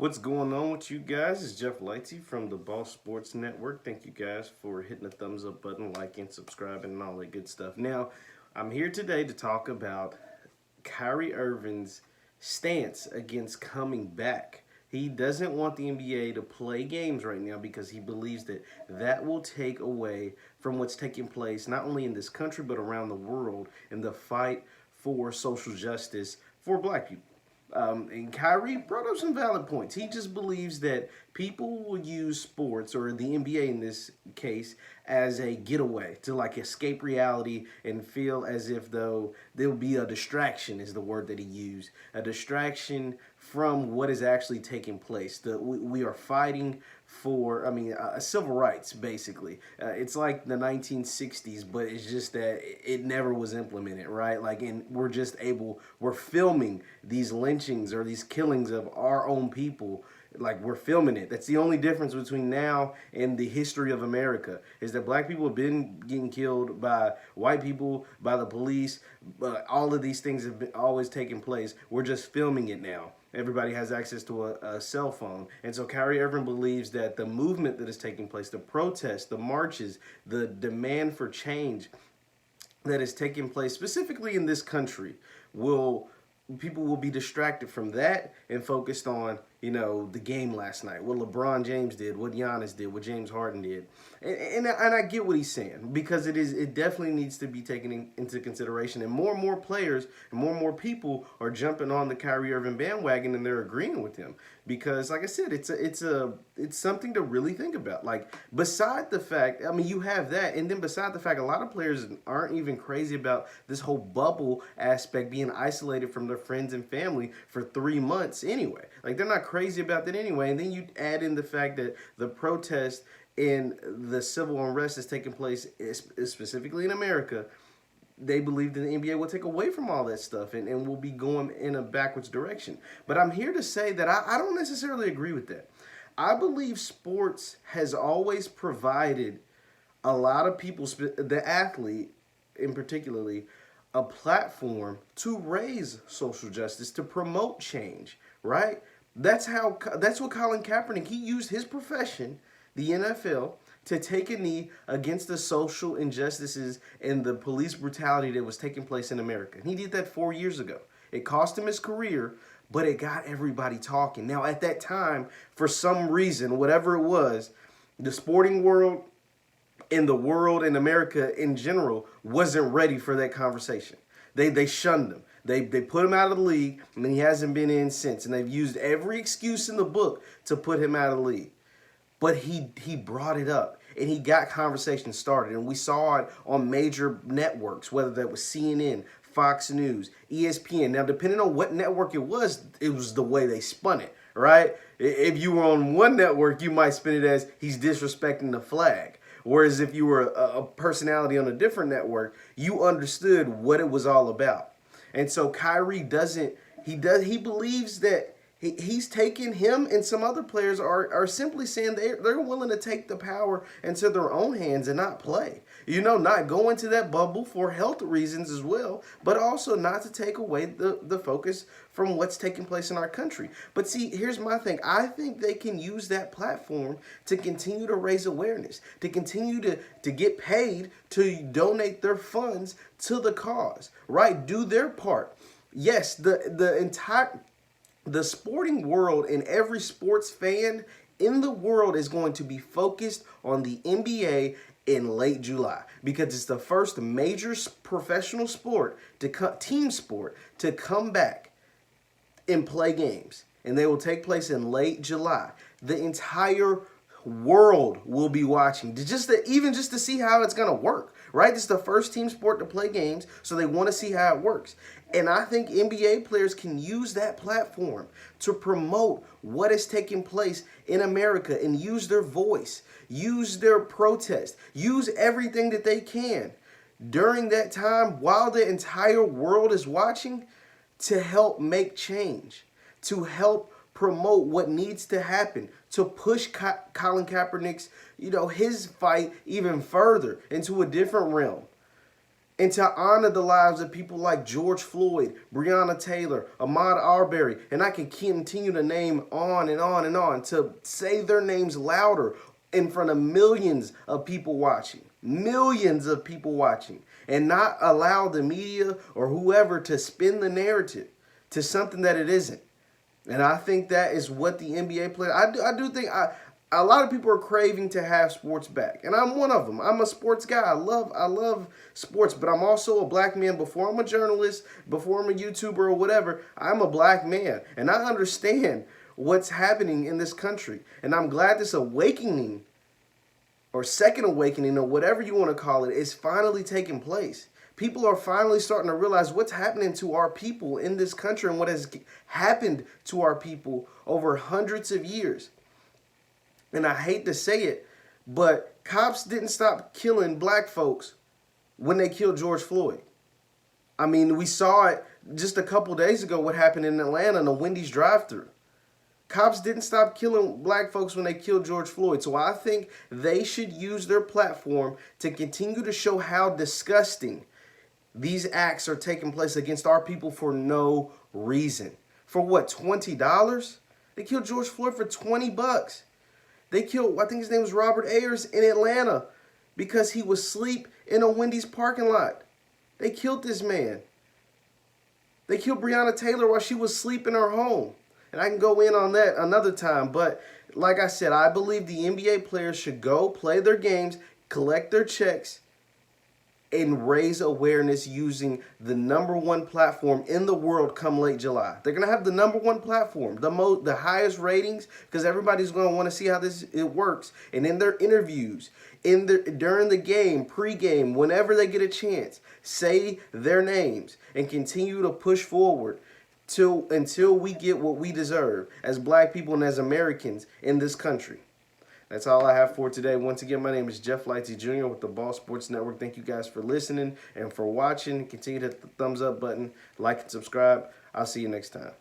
What's going on with you guys? It's Jeff Lightsy from the Boss Sports Network. Thank you guys for hitting the thumbs up button, liking, subscribing, and all that good stuff. Now, I'm here today to talk about Kyrie Irving's stance against coming back. He doesn't want the NBA to play games right now because he believes that that will take away from what's taking place not only in this country but around the world in the fight for social justice for black people. And Kyrie brought up some valid points. He just believes that people will use sports, or the NBA in this case, as a getaway to like escape reality and feel as if though there'll be a distraction, is the word that he used, a distraction from what is actually taking place. We are fighting for, civil rights, basically. It's like the 1960s, but it's just that it never was implemented, right? Like, and we're filming these lynchings or these killings of our own people. Like, we're filming it. That's the only difference between now and the history of America, is that black people have been getting killed by white people, by the police, but all of these things have been always taking place. We're just filming it now. Everybody has access to a cell phone. And so Kyrie Irving believes that the movement that is taking place, the protests, the marches, the demand for change that is taking place specifically in this country people will be distracted from that and focused on, the game last night, what LeBron James did, what Giannis did, what James Harden did. And I get what he's saying, because it definitely needs to be taken into consideration. And more players and more people are jumping on the Kyrie Irving bandwagon, and they're agreeing with him. Because, like I said, it's something to really think about. Like, beside the fact, you have that, and then beside the fact, a lot of players aren't even crazy about this whole bubble aspect, being isolated from their friends and family for 3 months anyway. Like, they're not crazy about that anyway. And then you add in the fact that the protest and the civil unrest is taking place specifically in America. They believe that the NBA will take away from all that stuff and will be going in a backwards direction. But I'm here to say that I don't necessarily agree with that. I believe sports has always provided a lot of people, the athlete in particularly, a platform to raise social justice, to promote change, right? That's what Colin Kaepernick, he used his profession, the NFL, to take a knee against the social injustices and the police brutality that was taking place in America. And he did that 4 years ago. It cost him his career, but it got everybody talking. Now, at that time, for some reason, whatever it was, the sporting world and the world and America in general wasn't ready for that conversation. They shunned him. They put him out of the league, and he hasn't been in since. And they've used every excuse in the book to put him out of the league. But he brought it up, and he got conversation started. And we saw it on major networks, whether that was CNN, Fox News, ESPN. Now, depending on what network it was the way they spun it, right? If you were on one network, you might spin it as he's disrespecting the flag. Whereas if you were a personality on a different network, you understood what it was all about. And so Kyrie he believes that he's taken him, and some other players are simply saying they're willing to take the power into their own hands and not play. Not go into that bubble for health reasons as well, but also not to take away the focus from what's taking place in our country. But see, here's my thing. I think they can use that platform to continue to raise awareness, to continue to get paid to donate their funds to the cause, right? Do their part. Yes, the sporting world and every sports fan in the world is going to be focused on the NBA in late July, because it's the first major professional sport, team sport, to come back and play games. And they will take place in late July. The entire world will be watching, even just to see how it's going to work, right? This is the first team sport to play games, so they want to see how it works. And I think NBA players can use that platform to promote what is taking place in America and use their voice, use their protest, use everything that they can during that time while the entire world is watching, to help make change, to help promote what needs to happen, to push Colin Kaepernick's, his fight even further into a different realm. and to honor the lives of people like George Floyd, Breonna Taylor, Ahmaud Arbery, and I can continue to name on and on and on, to say their names louder in front of millions of people watching, and not allow the media or whoever to spin the narrative to something that it isn't. And I think that is what the NBA players. I do think a lot of people are craving to have sports back, and I'm one of them. I'm a sports guy. I love sports, but I'm also a black man. Before I'm a journalist, before I'm a YouTuber or whatever, I'm a black man, and I understand what's happening in this country. And I'm glad this awakening, or second awakening, or whatever you want to call it, is finally taking place. People are finally starting to realize what's happening to our people in this country and what has happened to our people over hundreds of years. And I hate to say it, but cops didn't stop killing black folks when they killed George Floyd. I mean, we saw it just a couple days ago, what happened in Atlanta in a Wendy's drive-thru. Cops didn't stop killing black folks when they killed George Floyd. So I think they should use their platform to continue to show how disgusting these acts are taking place against our people for no reason. For what, $20? They killed George Floyd for $20. They killed, I think his name was Robert Ayers in Atlanta because he was asleep in a Wendy's parking lot. They killed this man. They killed Breonna Taylor while she was asleep in her home. And I can go in on that another time. But like I said, I believe the NBA players should go play their games, collect their checks, and raise awareness using the #1 platform in the world come late July. They're going to have the #1 platform, the highest ratings, because everybody's going to want to see how it works. And in their interviews, during the game, pre-game, whenever they get a chance, say their names and continue to push forward until we get what we deserve as black people and as Americans in this country. That's all I have for today. Once again, my name is Jeff Lightsy Jr. with the Ball Sports Network. Thank you guys for listening and for watching. Continue to hit the thumbs up button, like and subscribe. I'll see you next time.